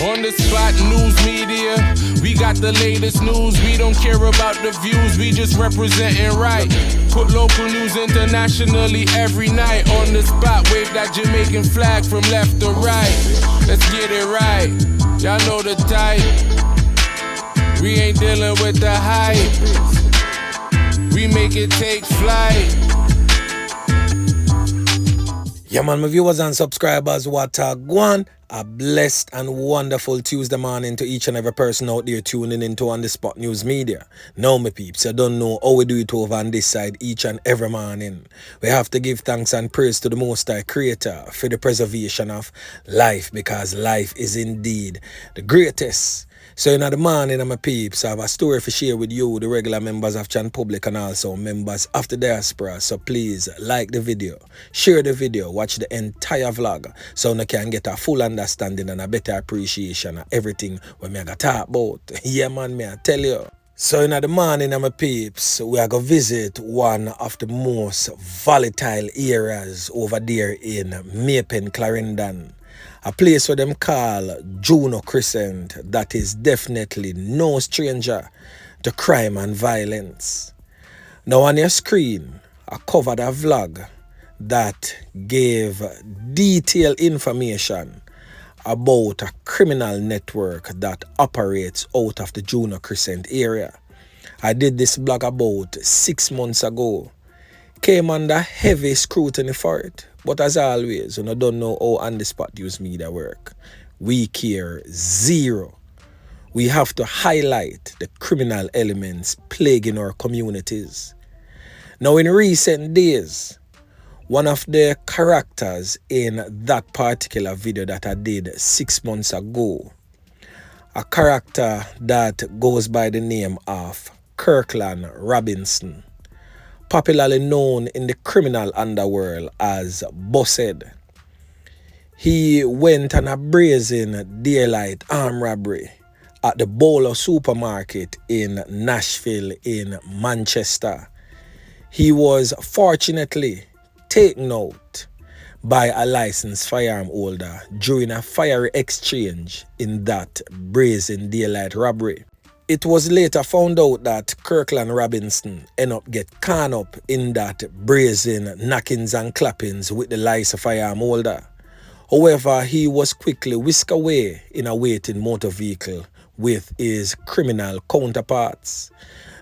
On the spot news media, we got the latest news. We don't care about the views, we just representing right. Put local news internationally every night. On the spot, wave that Jamaican flag from left to right. Let's get it right, y'all know the type. We ain't dealing with the hype, we make it take flight. Yeah man, my viewers and subscribers, what a Jevaughn. A blessed and wonderful Tuesday morning to each and every person out there tuning into On The Spot News Media. Now my peeps, you don't know how we do it over on this side each and every morning. We have to give thanks and praise to the Most High Creator for the preservation of life, because life is indeed the greatest. So in the morning, my peeps, I have a story to share with you, the regular members of Chan Public and also members of the diaspora. So please like the video, share the video, watch the entire vlog so you can get a full understanding and a better appreciation of everything we are going to talk about. Yeah man, I tell you. So in the morning, my peeps, we are going to visit one of the most volatile areas over there in Maypen, Clarendon. A place where them call Juno Crescent that is definitely no stranger to crime and violence. Now on your screen, I covered a vlog that gave detailed information about a criminal network that operates out of the Juno Crescent area. I did this vlog about 6 months ago. Came under heavy scrutiny for it. But as always, you don't know how On The Spot News Media work. We care zero. We have to highlight the criminal elements plaguing our communities. Now in recent days, one of the characters in that particular video that I did 6 months ago, a character that goes by the name of Kirkland Robinson, popularly known in the criminal underworld as Busted. He went on a brazen daylight armed robbery at the Bowler supermarket in Nashville in Manchester. He was fortunately taken out by a licensed firearm holder during a fiery exchange in that brazen daylight robbery. It was later found out that Kirkland Robinson ended up get caught up in that brazen knockings and clappings with the licensed firearm holder. However, he was quickly whisked away in a waiting motor vehicle with his criminal counterparts.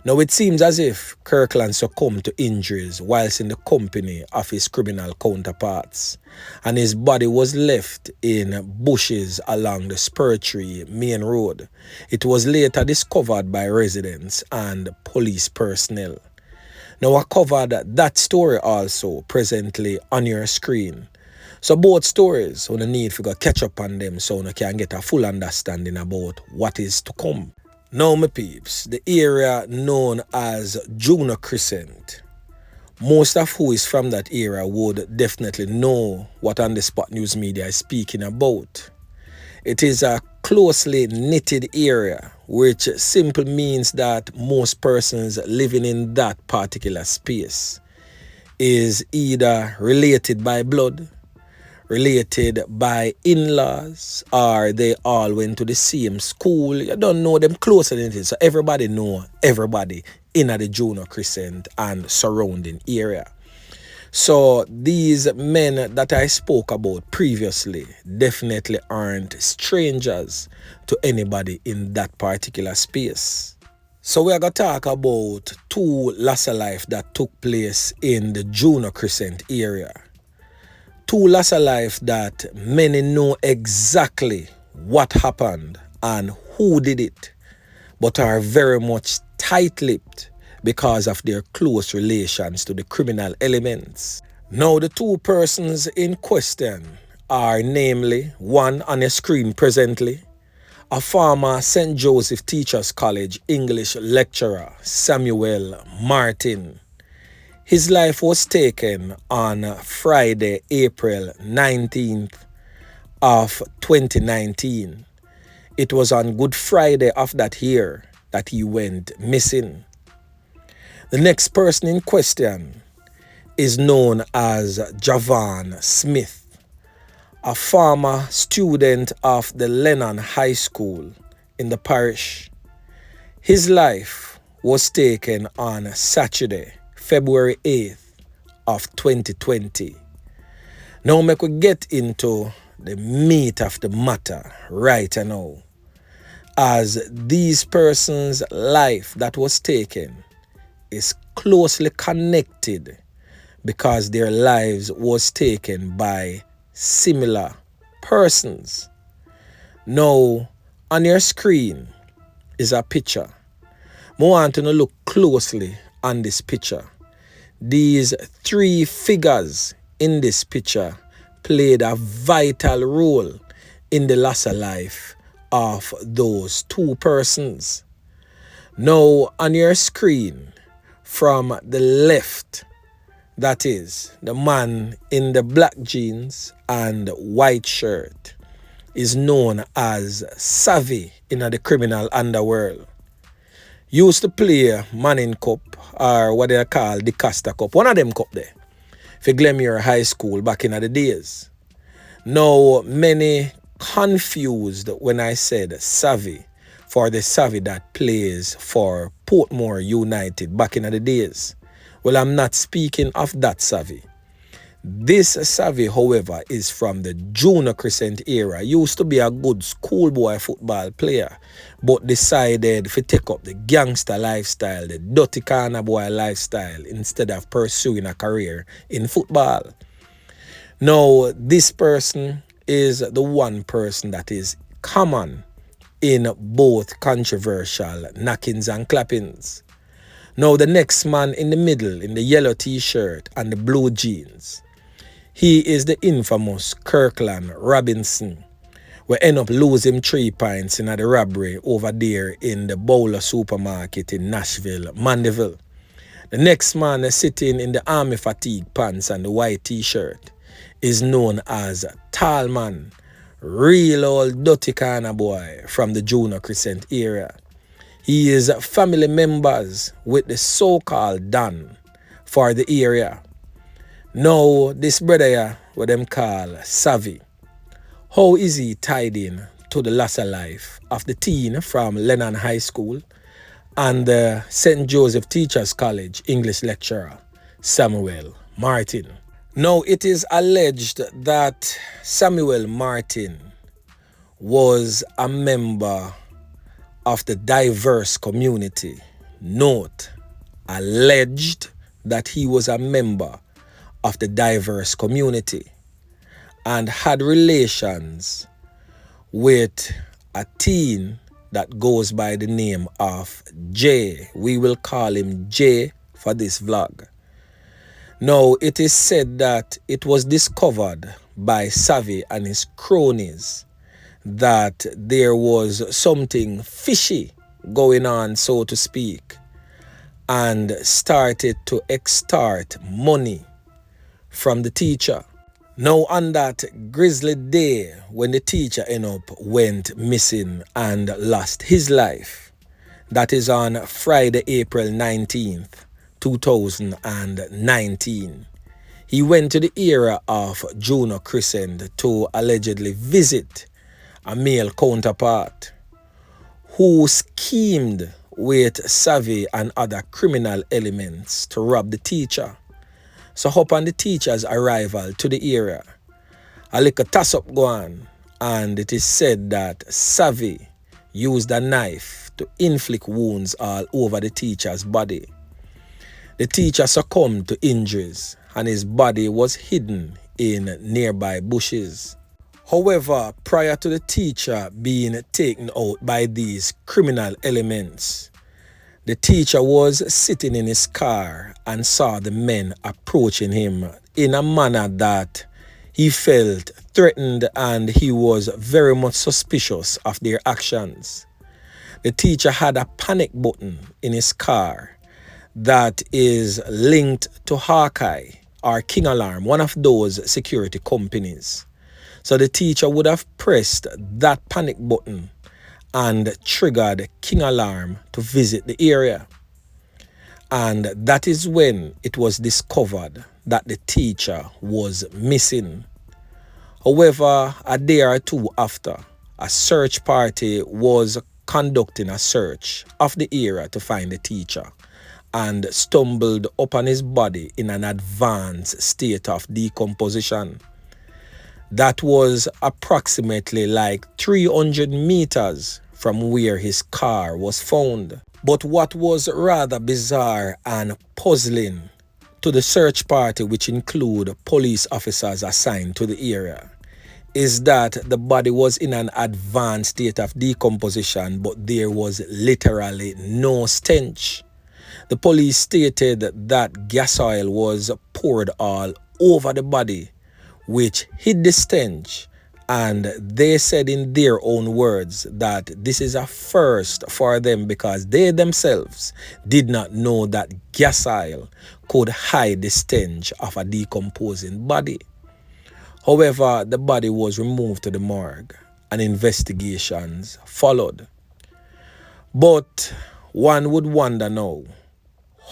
Now it seems as if Kirkland succumbed to injuries whilst in the company of his criminal counterparts, and his body was left in bushes along the Spur Tree main road. It was later discovered by residents and police personnel. Now I covered that story also presently on your screen. So both stories, you need to go catch up on them so you can get a full understanding about what is to come. Now my peeps, the area known as Juno Crescent, most of who is from that area would definitely know what On The Spot News Media is speaking about. It is a closely knitted area, which simply means that most persons living in that particular space is either related by blood, related by in-laws, or they all went to the same school. You don't know them closer than it, so everybody know everybody in the Juno Crescent and surrounding area. So these men that I spoke about previously definitely aren't strangers to anybody in that particular space. So we are going to talk about 2 loss of life that took place in the Juno Crescent area. 2 loss of life that many know exactly what happened and who did it, but are very much tight-lipped because of their close relations to the criminal elements. Now the 2 persons in question are namely, one on your screen presently, a former St. Joseph Teachers College English lecturer, Samuel Martin. His life was taken on Friday, April 19th of 2019. It was on Good Friday of that year that he went missing. The next person in question is known as Javon Smith, a former student of the Lennon High School in the parish. His life was taken on Saturday, February 8th of 2020. Now we could get into the meat of the matter right now, as these persons' life that was taken is closely connected because their lives was taken by similar persons. Now, on your screen is a picture. I want you to look closely on this picture. These three figures in this picture played a vital role in the loss of life of those two persons. Now, on your screen, from the left, that is the man in the black jeans and white shirt, is known as Savi in the criminal underworld. Used to play Manning Cup, or what they call the Costa Cup, one of them cup there, for Glenmuir High School back in the days. Now, many confused when I said Savi for the Savi that plays for Portmore United back in the days. Well, I'm not speaking of that Savi. This Savi, however, is from the Juno Crescent era. Used to be a good schoolboy football player, but decided to take up the gangster lifestyle, the dirty corner boy lifestyle, instead of pursuing a career in football. Now, this person is the one person that is common in both controversial knockings and clappings. Now, the next man in the middle, in the yellow t-shirt and the blue jeans, he is the infamous Kirkland Robinson. We end up losing 3 pints in the robbery over there in the Bowler supermarket in Nashville, Mandeville. The next man sitting in the army fatigue pants and the white t-shirt is known as Tallman, real old dirty kind of boy from the Juno Crescent area. He is family members with the so-called Don for the area. Now, this brother here, what them call Savi, how is he tied in to the loss of life of the teen from Lennon High School and the St. Joseph Teachers College English lecturer, Samuel Martin? Now, it is alleged that Samuel Martin was a member of the diverse community. Note, alleged that he was a member of the diverse community and had relations with a teen that goes by the name of Jay. We will call him Jay for this vlog. Now, it is said that it was discovered by Savi and his cronies that there was something fishy going on, so to speak, and started to extort money from the teacher. Now, on that grisly day when the teacher went missing and lost his life, that is on Friday, April 19th, 2019, he went to the area of Juno Crescent to allegedly visit a male counterpart who schemed with Savi and other criminal elements to rob the teacher. So upon the teacher's arrival to the area, a little toss-up go on, and it is said that Savi used a knife to inflict wounds all over the teacher's body. The teacher succumbed to injuries and his body was hidden in nearby bushes. However, prior to the teacher being taken out by these criminal elements, the teacher was sitting in his car and saw the men approaching him in a manner that he felt threatened, and he was very much suspicious of their actions. The teacher had a panic button in his car that is linked to Hawkeye or King Alarm, one of those security companies. So the teacher would have pressed that panic button and triggered King Alarm to visit the area. And that is when it was discovered that the teacher was missing. However, a day or two after, a search party was conducting a search of the area to find the teacher and stumbled upon his body in an advanced state of decomposition. That was approximately like 300 meters from where his car was found. But what was rather bizarre and puzzling to the search party, which include police officers assigned to the area, is that the body was in an advanced state of decomposition, but there was literally no stench. The police stated that gas oil was poured all over the body, which hid the stench, and they said in their own words that this is a first for them because they themselves did not know that gas oil could hide the stench of a decomposing body. However, the body was removed to the morgue and investigations followed. But one would wonder now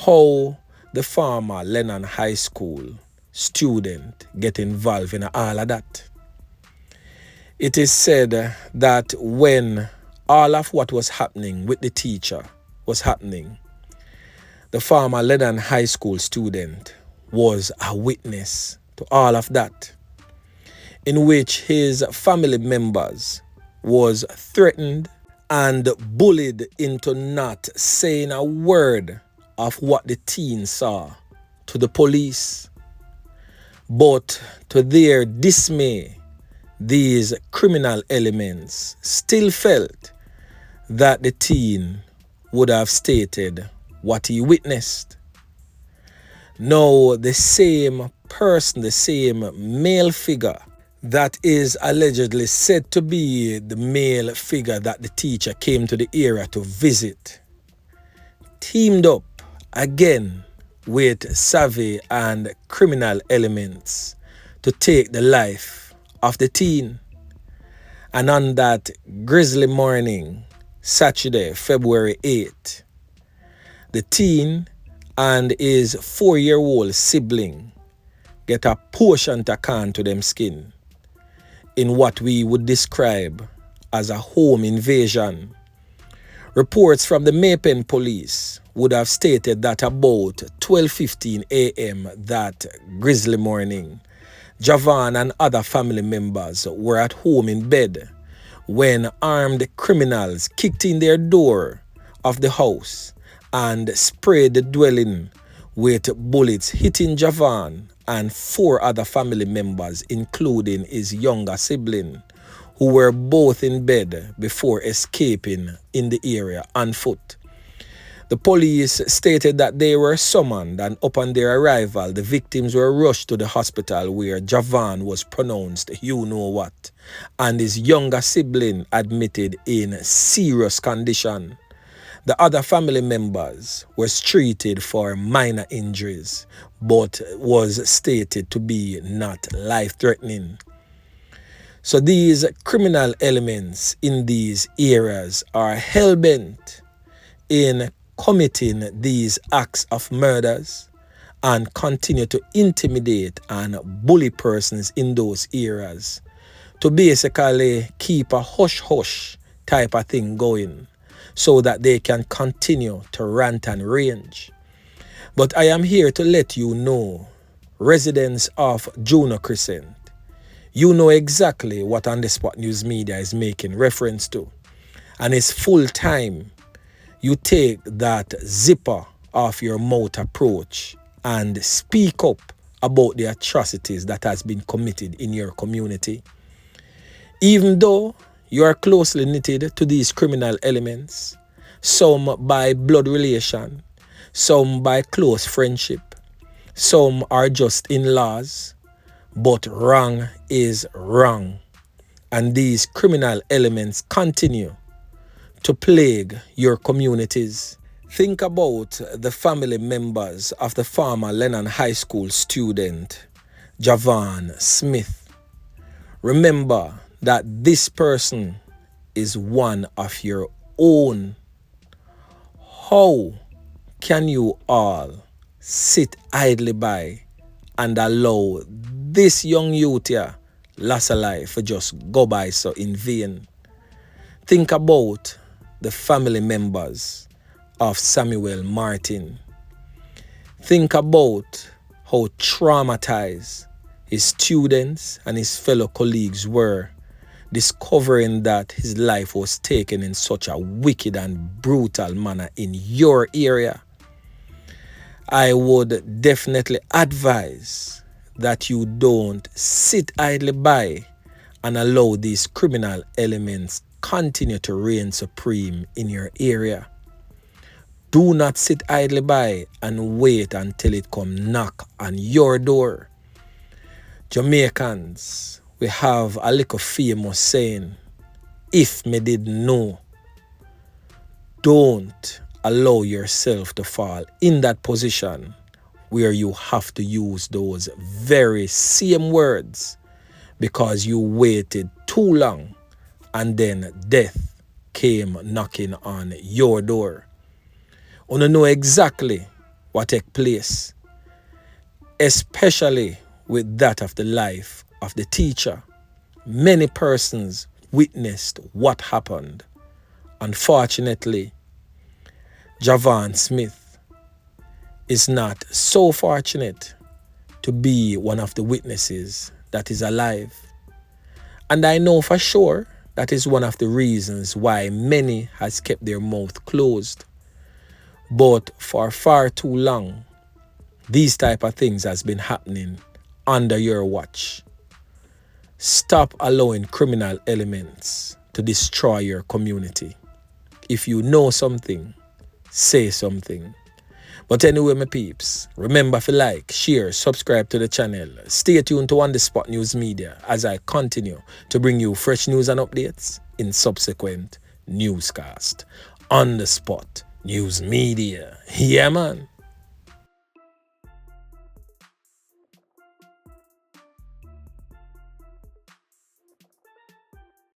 how the former Lennon High School student get involved in all of that. It is said that when all of what was happening with the teacher was happening, the former Lennon High School student was a witness to all of that, in which his family members was threatened and bullied into not saying a word of what the teen saw to the police. But to their dismay, these criminal elements still felt that the teen would have stated what he witnessed. Now, the same person, the same male figure that is allegedly said to be the male figure that the teacher came to the area to visit, teamed up again with Savi and criminal elements to take the life of the teen. And on that grisly morning, Saturday, February 8th, the teen and his 4-year-old sibling get a portion taken to them skin in what we would describe as a home invasion. Reports from the Maypen police would have stated that about 12:15 a.m. that grisly morning, Jevaughn and other family members were at home in bed when armed criminals kicked in their door of the house and sprayed the dwelling with bullets, hitting Jevaughn and 4 other family members, including his younger sibling, who were both in bed before escaping in the area on foot. The police stated that they were summoned, and upon their arrival, the victims were rushed to the hospital where Jevaughn was pronounced you know what, and his younger sibling admitted in serious condition. The other family members were treated for minor injuries, but was stated to be not life-threatening. So these criminal elements in these areas are hell-bent in committing these acts of murders and continue to intimidate and bully persons in those areas to basically keep a hush-hush type of thing going so that they can continue to rant and rage. But I am here to let you know, residents of Juno Crescent, you know exactly what On The Spot News Media is making reference to. And it's full time you take that zipper off your mouth approach and speak up about the atrocities that has been committed in your community. Even though you are closely knitted to these criminal elements, some by blood relation, some by close friendship, some are just in-laws, but wrong is wrong. And these criminal elements continue to plague your communities. Think about the family members of the former Lennon High School student, Javon Smith. Remember that this person is one of your own. How can you all sit idly by and allow this young youth here loss of life for just go by so in vain. Think about the family members of Samuel Martin. Think about how traumatized his students and his fellow colleagues were discovering that his life was taken in such a wicked and brutal manner in your area. I would definitely advise that you don't sit idly by and allow these criminal elements continue to reign supreme in your area. Do not sit idly by and wait until it come knock on your door. Jamaicans, we have a little famous saying, if me didn't know. Don't allow yourself to fall in that position where you have to use those very same words because you waited too long and then death came knocking on your door. You don't know exactly what took place, especially with that of the life of the teacher. Many persons witnessed what happened. Unfortunately, Javon Smith is not so fortunate to be one of the witnesses that is alive. And I know for sure that is one of the reasons why many has kept their mouth closed. But for far too long, these type of things has been happening under your watch. Stop allowing criminal elements to destroy your community. If you know something, say something. But anyway, my peeps, remember to like, share, subscribe to the channel. Stay tuned to On The Spot News Media as I continue to bring you fresh news and updates in subsequent newscast. On The Spot News Media. Yeah, man.